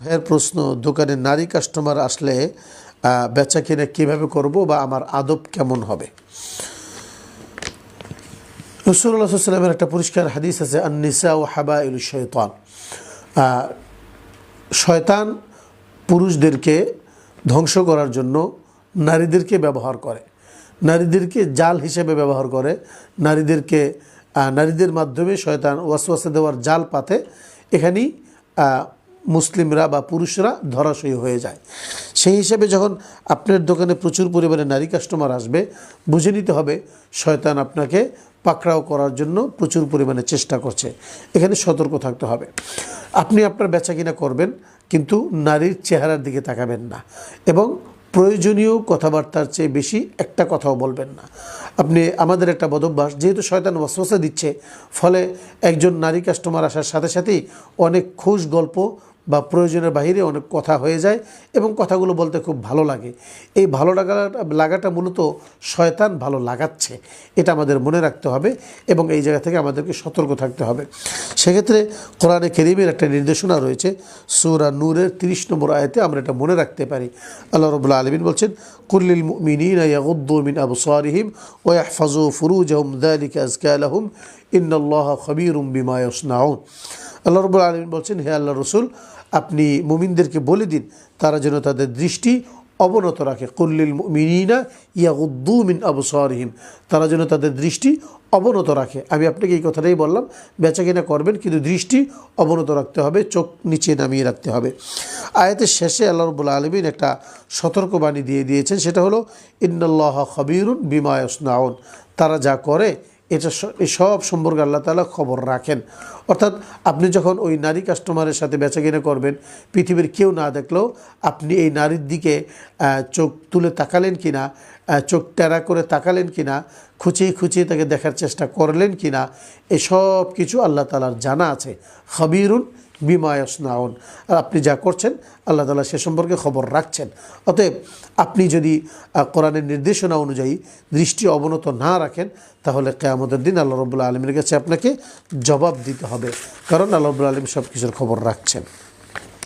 ভাইয়ের প্রশ্ন, দোকানে নারী কাস্টমার আসলে বেচা কিনে কীভাবে করব বা আমার আদব কেমন হবে? রাসূলুল্লাহ সাল্লাল্লাহু আলাইহি ওয়াসাল্লামের একটা পরিষ্কার হাদিস আছে, আন-নিসা ও হাবাইলু শাইতান। শয়তান পুরুষদেরকে ধ্বংস করার জন্য নারীদেরকে ব্যবহার করে, নারীদেরকে জাল হিসেবে ব্যবহার করে, নারীদের মাধ্যমে শয়তান ওয়াসওয়াসা দেওয়ার জাল পাতে। এখানেই মুসলিমরা বা পুরুষরা ধরাশয়ী হয়ে যায়। সেই হিসেবে যখন আপনার দোকানে প্রচুর পরিমাণে নারী কাস্টমার আসবে, বুঝে নিতে হবে শয়তান আপনাকে পাকড়াও করার জন্য প্রচুর পরিমাণে চেষ্টা করছে। এখানে সতর্ক থাকতে হবে। আপনি আপনার বেচাকিনা করবেন, কিন্তু নারীর চেহারার দিকে তাকাবেন না এবং প্রয়োজনীয় কথাবার্তার চেয়ে বেশি একটা কথাও বলবেন না। আমাদের একটা বদভ্যাস, যেহেতু শয়তান ওয়াসওয়াসা দিচ্ছে, ফলে একজন নারী কাস্টমার আসার সাথে সাথেই অনেক খুশ গল্প বা প্রয়োজনের বাহিরে অনেক কথা হয়ে যায় এবং কথাগুলো বলতে খুব ভালো লাগে। এই ভালো লাগাটা মূলত শয়তান ভালো লাগাচ্ছে, এটা আমাদের মনে রাখতে হবে এবং এই জায়গা থেকে আমাদেরকে সতর্ক থাকতে হবে। সেক্ষেত্রে কোরআনে কারীমের একটা নির্দেশনা রয়েছে, সূরা নূরের 30 নম্বর আয়াতে আমরা এটা মনে রাখতে পারি। আল্লাহ রাব্বুল আলামিন বলছেন, কুল্লিল মুমিনিনা ইয়াগুদ্দু মিন আবসারিহিম ওয়া ইয়াহফাযু ফুরুজাহুম যালিকা আযকা লাহুম ইন্নাল্লাহা খাবীরুম বিমা ইয়াসনাউন। আল্লাহ রাব্বুল আলামিন বলছেন, হে আল্লাহর রাসূল, আপনি মুমিনদেরকে বলে দিন তারা যেন তাদের দৃষ্টি অবনত রাখে। কুল্লিল মুমিনিনা ইয়াগুদ্দু মিন আবসারিহিম, তারা যেন তাদের দৃষ্টি অবনত রাখে। আমি আপনাকে এই কথাটাই বললাম, বেচাকেনা করবেন কিন্তু দৃষ্টি অবনত রাখতে হবে, চোখ নিচে নামিয়ে রাখতে হবে। আয়াতের শেষে আল্লাহ রাব্বুল আলামিন একটা সতর্কবাণী দিয়ে দিয়েছেন, সেটা হলো ইন্নাল্লাহা খাবীরুন বিমা ইয়াসনাউন। তারা যা করে এটা সব সম্পর্কে আল্লাহ তাআলা খবর রাখেন। অর্থাৎ আপনি যখন ওই নারী কাস্টমারের সাথে বেচাকেনা করবেন, পৃথিবীর কেউ না দেখলেও আপনি এই নারীর দিকে চোখ তুলে তাকালেন কিনা, চোখ টেরা করে তাকালেন কিনা, খুঁচিয়ে খুঁচিয়ে তাকে দেখার চেষ্টা করলেন কিনা, এসব কিছু আল্লাহ তাআলার জানা আছে। খাবীরুন বিমা ইয়াসনাউন, আর আপনি যা করছেন আল্লাহ তাআলা সে সম্পর্কে খবর রাখছেন। অতএব আপনি যদি কোরআনের নির্দেশনা অনুযায়ী দৃষ্টি অবনত না রাখেন, তাহলে কিয়ামতের দিন আল্লাহ রাব্বুল আলামিনের কাছে আপনাকে জবাব দিতে হবে, কারণ আল্লাহ রাব্বুল আলামিন সব কিছুর খবর রাখছেন।